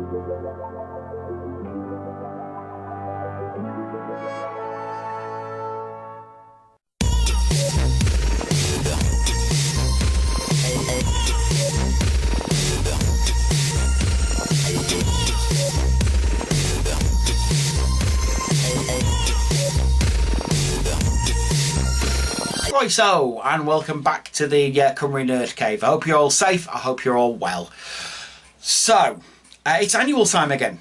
Right, so, and welcome back to the Cymru Nerd Cave. I hope you're all safe. I hope you're all well. So, it's annual time again.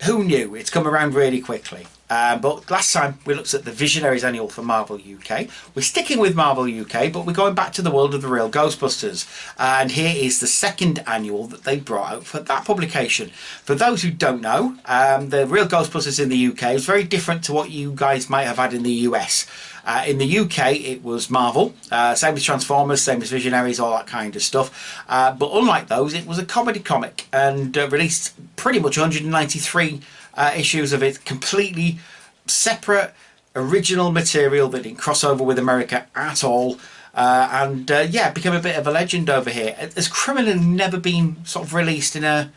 Who knew? It's come around really quickly. But last time we looked at the Visionaries annual for Marvel UK. We're sticking with Marvel UK, but we're going back to the world of the real Ghostbusters. And here is the second annual that they brought out for that publication. For those who don't know, the real Ghostbusters in the UK is very different to what you guys might have had in the US. In the UK, it was Marvel, same as Transformers, same as Visionaries, all that kind of stuff. But unlike those, it was a comedy comic and released pretty much 193 issues of it, completely separate, original material that didn't cross over with America at all. Yeah, it became a bit of a legend over here. It's criminally never been sort of released in a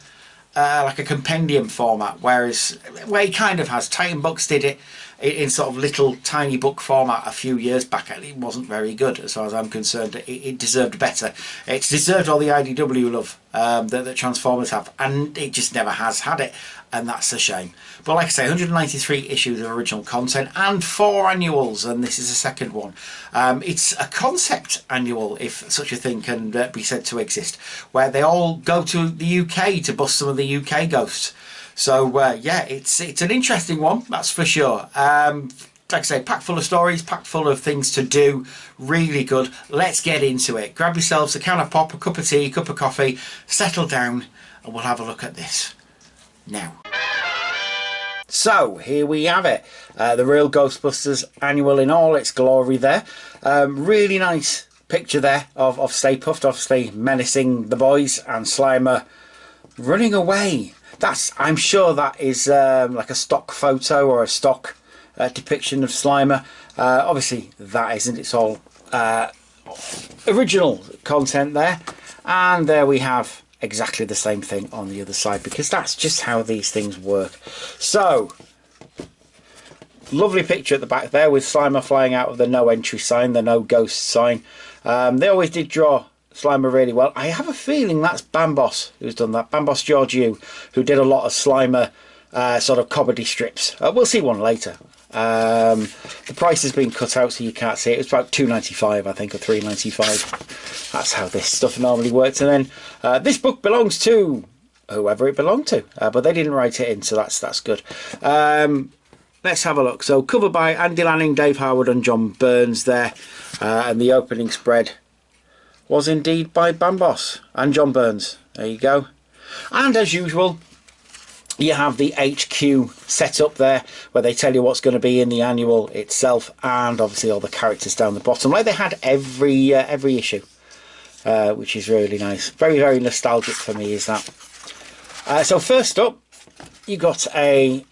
like a compendium format, where he kind of has. Titan Books did it in sort of little tiny book format a few years back, and it wasn't very good as far as I'm concerned. It deserved better. It's deserved all the IDW love that Transformers have, and it just never has had it, and that's a shame. But like I say, 193 issues of original content and 4 annuals, and this is the second one. It's a concept annual, if such a thing can be said to exist, where they all go to the UK to bust some of the UK ghosts. So yeah, it's an interesting one, that's for sure. Like I say, packed full of stories, packed full of things to do, really good. Let's get into it. Grab yourselves a can of pop, a cup of tea, a cup of coffee, settle down, and we'll have a look at this now. So here we have it, the real Ghostbusters annual in all its glory there. Really nice picture there of Stay Puft, obviously menacing the boys, and Slimer running away. I'm sure that is like a stock photo or a stock depiction of Slimer. Obviously that isn't, it's all original content there. And there we have exactly the same thing on the other side, because that's just how these things work. So, lovely picture at the back there with Slimer flying out of the no entry sign, the no ghost sign. They always did draw Slimer really well. I have a feeling that's Bambos who's done that. Bambos Georgiou, who did a lot of Slimer sort of comedy strips. We'll see one later. The price has been cut out so you can't see it. It's about £2.95 I think, or £3.95. That's how this stuff normally works. And then this book belongs to whoever it belonged to, but they didn't write it in, so that's good. Let's have a look. So cover by Andy Lanning, Dave Howard and John Burns there, and the opening spread was indeed by Bambos and John Burns. There you go. And as usual, you have the HQ set up there, where they tell you what's going to be in the annual itself, and obviously all the characters down the bottom, like they had every issue, which is really nice. Very, very nostalgic for me, is that. So first up, you got a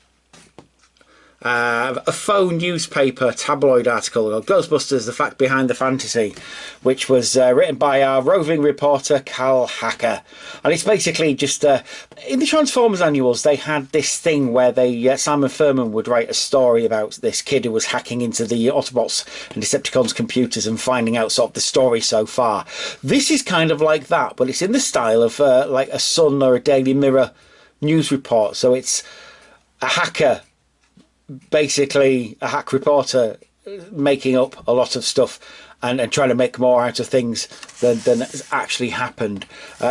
faux newspaper tabloid article called Ghostbusters, The Fact Behind the Fantasy, which was written by our roving reporter Cal Hacker. And it's basically just in the Transformers annuals, they had this thing where Simon Furman would write a story about this kid who was hacking into the Autobots and Decepticons computers and finding out sort of the story so far. This is kind of like that, but it's in the style of like a Sun or a Daily Mirror news report. So it's a hacker, basically a hack reporter, making up a lot of stuff and trying to make more out of things than has actually happened.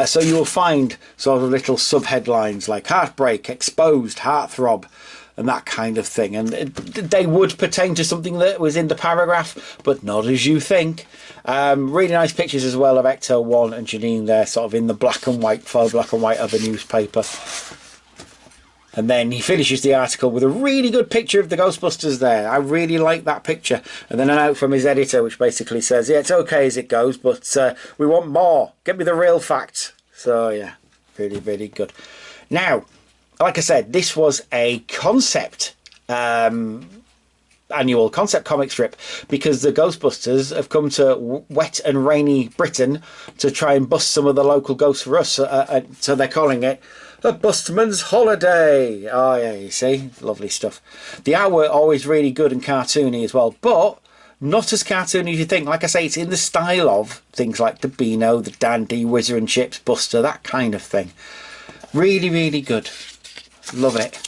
So you will find sort of little sub-headlines like Heartbreak, Exposed, Heartthrob, and that kind of thing. And they would pertain to something that was in the paragraph, but not as you think. Really nice pictures as well of Ecto-1 and Janine there, sort of in the black and white, faux black and white of a newspaper. And then he finishes the article with a really good picture of the Ghostbusters there. I really like that picture. And then a note from his editor, which basically says, yeah, it's okay as it goes, but we want more. Get me the real facts. So, yeah, really, really good. Now, like I said, this was a concept annual concept comic strip, because the Ghostbusters have come to wet and rainy Britain to try and bust some of the local ghosts for us. So they're calling it a Bustman's Holiday. Oh yeah, you see, lovely stuff. The art were always really good and cartoony as well, but not as cartoony as you think. Like I say, it's in the style of things like the Beano, the Dandy, Whizzer and Chips, Buster, that kind of thing. Really, really good. Love it.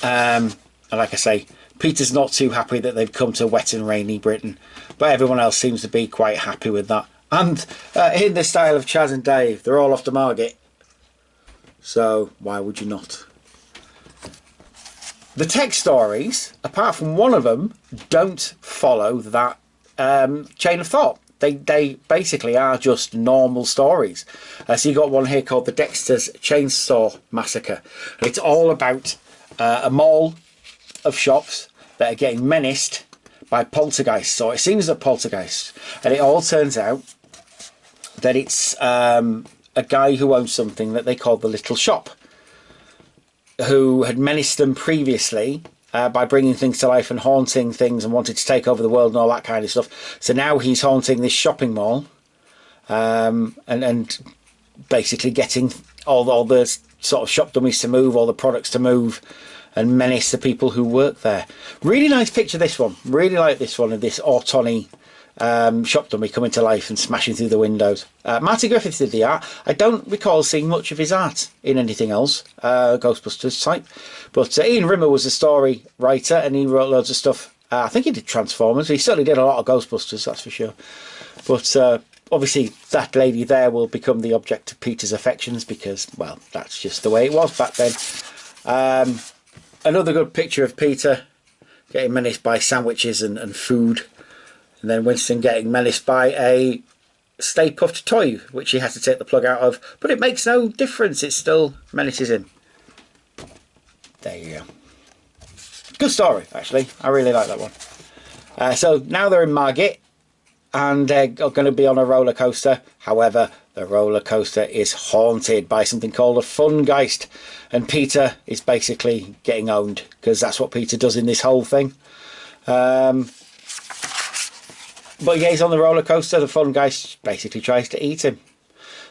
And like I say, Peter's not too happy that they've come to wet and rainy Britain, but everyone else seems to be quite happy with that. And in the style of Chaz and Dave, they're all off to Margate. So why would you not? The text stories, apart from one of them, don't follow that chain of thought. They basically are just normal stories. So you got one here called The Dexter's Chainsaw Massacre. It's all about a mall of shops that are getting menaced by poltergeists, or it seems a poltergeist. And it all turns out that it's a guy who owns something that they call the Little Shop, who had menaced them previously by bringing things to life and haunting things and wanted to take over the world and all that kind of stuff. So now he's haunting this shopping mall and basically getting all the sort of shop dummies to move, all the products to move, and menace the people who work there. Really nice picture, this one. Really like this one of this Ortoni shop dummy coming to life and smashing through the windows. Marty Griffiths did the art. I don't recall seeing much of his art in anything else, Ghostbusters type. But Ian Rimmer was a story writer, and he wrote loads of stuff. I think he did Transformers. He certainly did a lot of Ghostbusters, that's for sure. But obviously that lady there will become the object of Peter's affections, because, well, that's just the way it was back then. Another good picture of Peter getting menaced by sandwiches and food. And then Winston getting menaced by a Stay Puft toy, which he has to take the plug out of. But it makes no difference. It still menaces him. There you go. Good story, actually. I really like that one. So now they're in Margate, and they're going to be on a roller coaster. However, the roller coaster is haunted by something called a fungeist. And Peter is basically getting owned, because that's what Peter does in this whole thing. But yeah, he's on the roller coaster. The fungeist basically tries to eat him.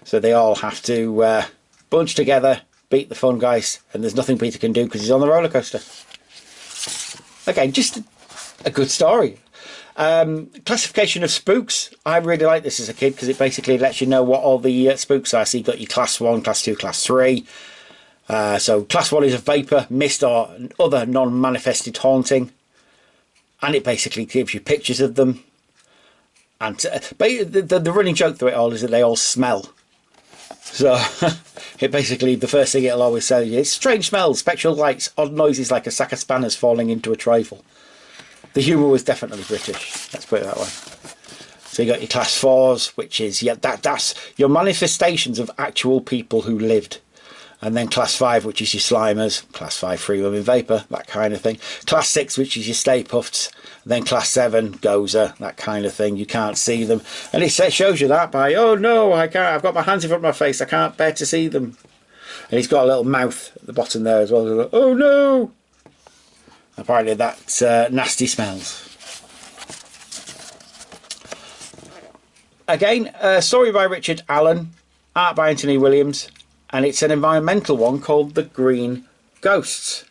So they all have to bunch together, beat the fungeist, and there's nothing Peter can do because he's on the roller coaster. Okay, just a good story. Classification of spooks. I really liked this as a kid because it basically lets you know what all the spooks are. So you've got your class 1, class 2, class 3. So class 1 is a vapour, mist or other non-manifested haunting. And it basically gives you pictures of them. And the running joke through it all is that they all smell. So it basically, the first thing it'll always tell you is strange smells, spectral lights, odd noises like a sack of spanners falling into a trifle. The humour was definitely British, let's put it that way. So you got your class 4s, which is, yeah, that's your manifestations of actual people who lived. And then class 5, which is your slimers, class 5 free women vapour, that kind of thing. Class 6, which is your Stay Puffs. Then class 7, Gozer, that kind of thing. You can't see them. And it shows you that by, oh no, I can't, I've got my hands in front of my face, I can't bear to see them. And he's got a little mouth at the bottom there as well. Like, oh no! Apparently that's nasty smells. Again, a story by Richard Allen, art by Anthony Williams, and it's an environmental one called The Green Ghosts.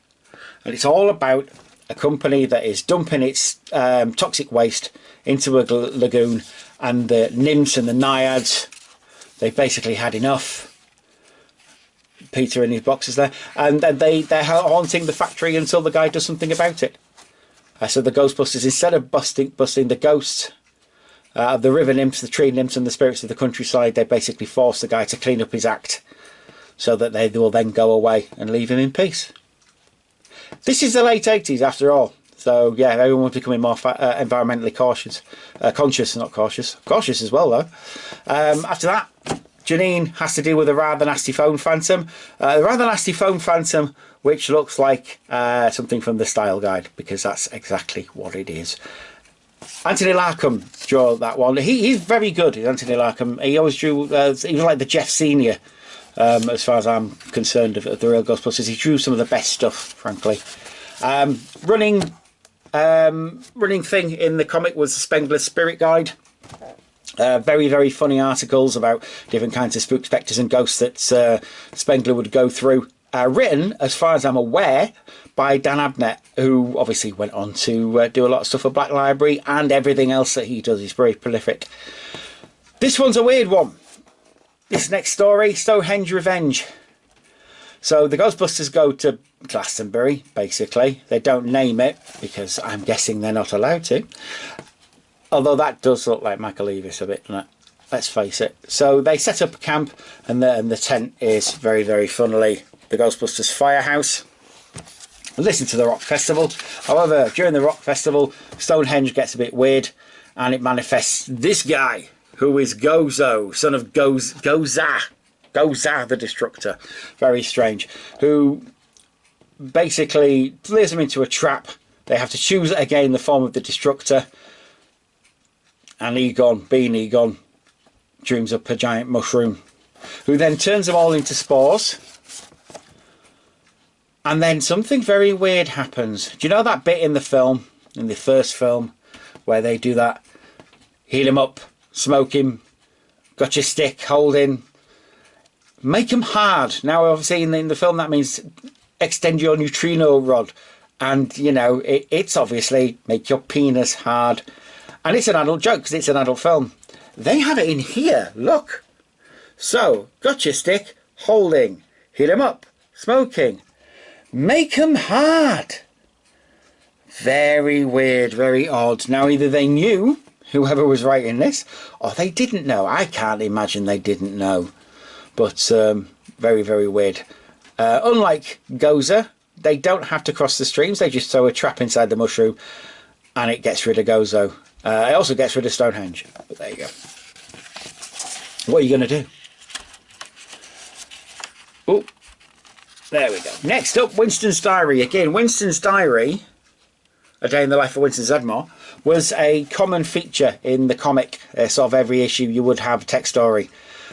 And it's all about a company that is dumping its toxic waste into a lagoon, and the nymphs and the naiads, they've basically had enough. Peter in his boxes there, and they're haunting the factory until the guy does something about it. So the Ghostbusters, instead of busting the ghosts of the river nymphs, the tree nymphs and the spirits of the countryside, they basically force the guy to clean up his act so that they will then go away and leave him in peace. This is the late 80s after all, so yeah, everyone was becoming more environmentally conscious, not cautious, cautious as well though. After that, Janine has to deal with a rather nasty phone phantom. The rather nasty phone phantom, which looks like something from the Style Guide, because that's exactly what it is. Anthony Larkham drew that one. He's very good, Anthony Larkham. He always drew, he was like the Jeff Senior, as far as I'm concerned, of the real Ghostbusters. He drew some of the best stuff, frankly. Running running thing in the comic was the Spengler's Spirit Guide. Very, very funny articles about different kinds of spook, spectres and ghosts that Spengler would go through. Written, as far as I'm aware, by Dan Abnett, who obviously went on to do a lot of stuff for Black Library and everything else that he does. He's very prolific. This one's a weird one. This next story, Stonehenge Revenge. So the Ghostbusters go to Glastonbury, basically. They don't name it because I'm guessing they're not allowed to. Although that does look like Michael Eavis a bit, doesn't it? Let's face it. So they set up a camp, and the tent is very, very funnily the Ghostbusters firehouse. Listen to the rock festival. However, during the rock festival, Stonehenge gets a bit weird, and it manifests this guy, who is Gozo, son of Goza the Destructor. Very strange. Who basically lures them into a trap. They have to choose again the form of the Destructor. And Egon, being Egon, dreams up a giant mushroom, who then turns them all into spores. And then something very weird happens. Do you know that bit in the film, in the first film, where they do that? Heat him up, smoke him, got your stick, hold him, make him hard. Now, obviously, in the film, that means extend your neutrino rod. And, you know, it's obviously make your penis hard. And it's an adult joke because it's an adult film. They have it in here, look. So, got your stick, holding, hit him up, smoking, make him hard. Very weird, very odd. Now, either they knew, whoever was writing this, or they didn't know. I can't imagine they didn't know. But very, very weird. Unlike Gozer, they don't have to cross the streams. They just throw a trap inside the mushroom and it gets rid of Gozo. It also gets rid of Stonehenge. But there you go. What are you going to do? Oh, there we go. Next up, Winston's Diary. Again, Winston's Diary, A Day in the Life of Winston Zedmore, was a common feature in the comic. Sort of every issue you would have a text story.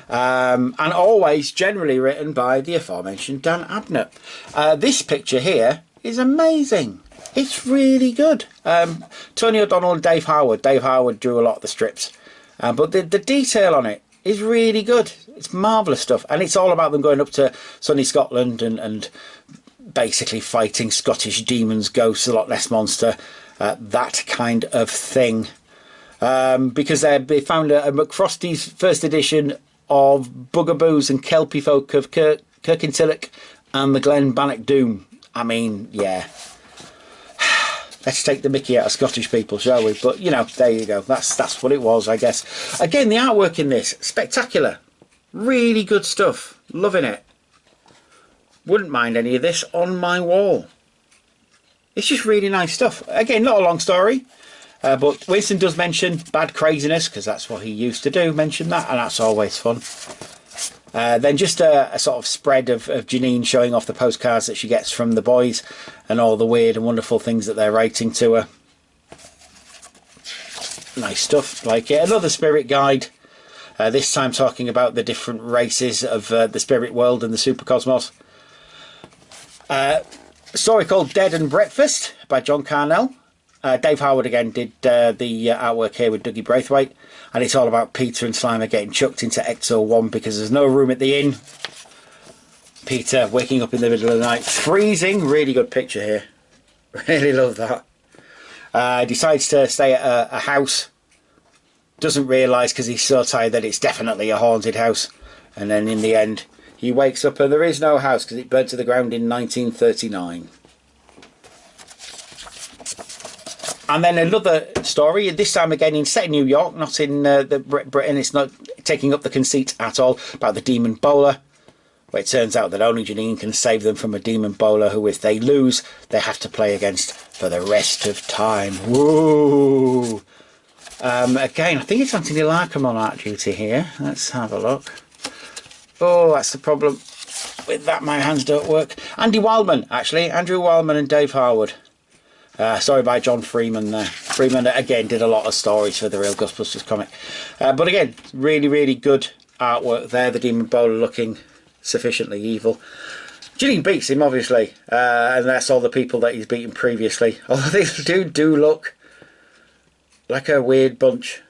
And always generally written by the aforementioned Dan Abnett. This picture here is amazing. It's really good. Tony O'Donnell and Dave Howard. Dave Howard drew a lot of the strips. But the detail on it is really good. It's marvellous stuff. And it's all about them going up to sunny Scotland and basically fighting Scottish demons, ghosts, a Loch Ness Monster, that kind of thing. Because they found a McFrosty's first edition of Bugaboos and Kelpie folk of Kirkintilloch and the Glen Bannock Doom. I mean, yeah. Let's take the mickey out of Scottish people, shall we? But, you know, there you go. That's what it was, I guess. Again, the artwork in this, spectacular. Really good stuff. Loving it. Wouldn't mind any of this on my wall. It's just really nice stuff. Again, not a long story. But Winston does mention bad craziness, because that's what he used to do, mention that, and that's always fun. Then just a sort of spread of Janine showing off the postcards that she gets from the boys and all the weird and wonderful things that they're writing to her. Nice stuff, like it. Another spirit guide, this time talking about the different races of the spirit world and the supercosmos. A story called Dead and Breakfast by John Carnell. Dave Howard again did the artwork here with Dougie Braithwaite, and it's all about Peter and Slimer getting chucked into Ecto 1 because there's no room at the inn. Peter waking up in the middle of the night, freezing. Really good picture here. Really love that. Decides to stay at a house. Doesn't realise because he's so tired that it's definitely a haunted house. And then in the end, he wakes up and there is no house because it burned to the ground in 1939. And then another story, this time again set in New York, not in Britain. It's not taking up the conceit at all, about the demon bowler, where it turns out that only Janine can save them from a demon bowler who, if they lose, they have to play against for the rest of time. Woo! Again, I think it's Anthony Larkham on art duty here. Let's have a look. Oh, that's the problem with that. My hands don't work. Andy Wildman, actually. Andrew Wildman and Dave Howard. Story by John Freeman there. Freeman, again, did a lot of stories for the Real Ghostbusters comic. But again, really, really good artwork there. The demon bowler looking sufficiently evil. Ginny beats him, obviously, and that's all the people that he's beaten previously. Although they do look like a weird bunch.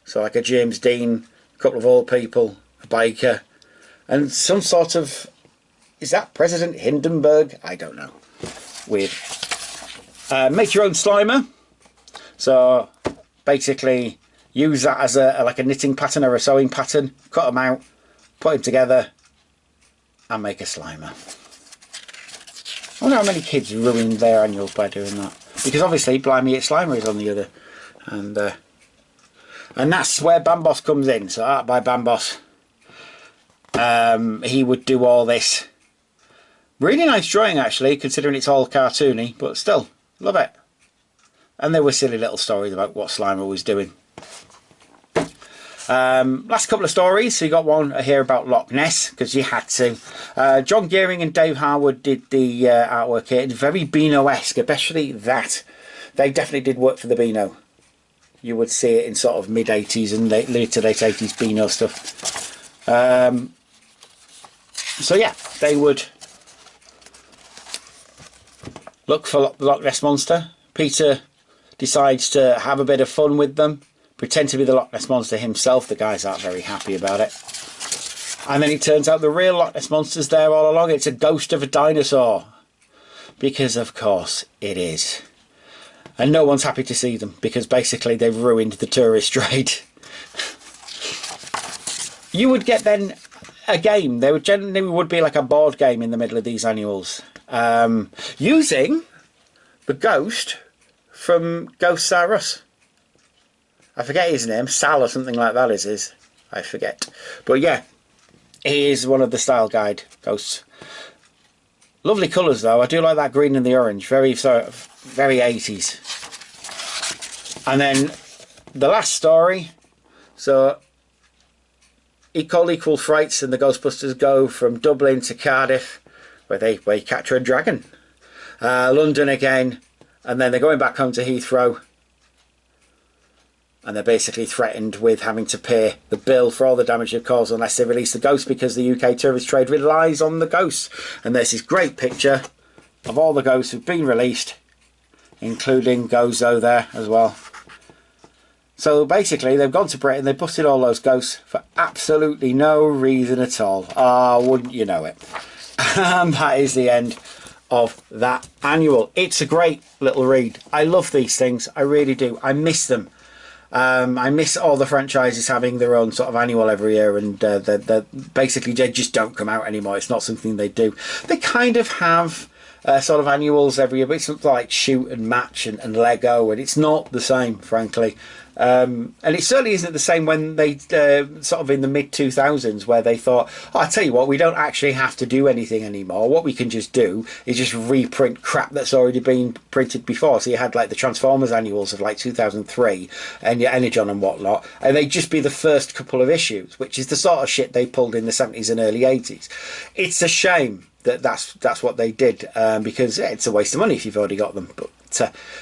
So like a James Dean, a couple of old people, a biker, and some sort of... Is that President Hindenburg? I don't know. Weird. Make your own Slimer. So basically use that as like a knitting pattern or a sewing pattern. Cut them out, put them together, and make a Slimer. I wonder how many kids ruined their annuals by doing that. Because obviously, Blimey It Slimer is on the other. And that's where Bamboss comes in. So Art by Bamboss. He would do all this. Really nice drawing, actually, considering it's all cartoony, but still, love it. And there were silly little stories about what Slimer was doing. Last couple of stories. So you got one here about Loch Ness, because you had to. John Gearing and Dave Harwood did the artwork here. It's very Beano-esque, especially that. They definitely did work for the Beano. You would see it in sort of mid-80s and late 80s Beano stuff. So yeah, they would look for the Loch Ness Monster. Peter decides to have a bit of fun with them, pretend to be the Loch Ness Monster himself. The guys aren't very happy about it. And then it turns out the real Loch Ness Monster's there all along. It's a ghost of a dinosaur. Because of course it is. And no one's happy to see them, because basically they've ruined the tourist trade. You would get then a game. There would generally would be like a board game in the middle of these annuals. Using the ghost from Ghosts R Us. I forget his name, Sal or something like that is his. I forget. But yeah, he is one of the style guide ghosts. Lovely colours though. I do like that green and the orange. Very 80s. And then the last story. So Equal Frights and the Ghostbusters go from Dublin to Cardiff, where they capture a dragon. London again, and then they're going back home to Heathrow, and they're basically threatened with having to pay the bill for all the damage they've caused unless they release the ghost, because the UK tourist trade relies on the ghosts. And there's this great picture of all the ghosts who've been released, including Gozo there as well. So basically they've gone to Britain, they busted all those ghosts for absolutely no reason at all. Ah, wouldn't you know it. And that is the end of that annual. It's a great little read. I love these things, I really do. I miss them. I miss all the franchises having their own sort of annual every year, and basically they just don't come out anymore. It's not something they do. They kind of have sort of annuals every year, but it's something like Shoot and Match and Lego, and it's not the same, frankly. And it certainly isn't the same when they sort of in the mid-2000s, where they thought, oh, I tell you what, we don't actually have to do anything anymore. What we can just do is just reprint crap that's already been printed before. So you had like the Transformers annuals of like 2003 and your Energon and whatnot, and they'd just be the first couple of issues, which is the sort of shit they pulled in the 70s and early 80s. It's a shame that that's what they did, because it's a waste of money if you've already got them. But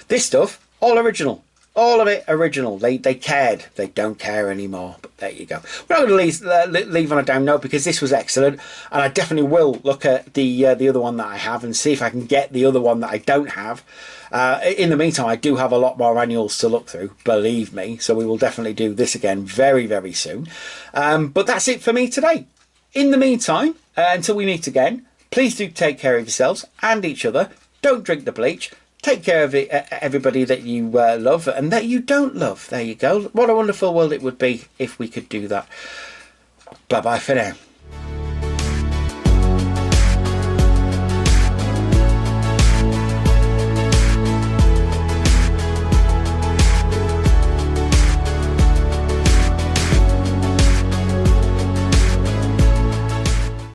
this stuff, all original. All of it original. They cared. They don't care anymore. But there you go. We're not going to leave on a down note, because this was excellent, and I definitely will look at the other one that I have and see if I can get the other one that I don't have. In the meantime, I do have a lot more annuals to look through, believe me. So we will definitely do this again very, very soon. But that's it for me today. In the meantime, until we meet again, please do take care of yourselves and each other. Don't drink the bleach. Take care of everybody that you love and that you don't love. There you go. What a wonderful world it would be if we could do that. Bye-bye for now.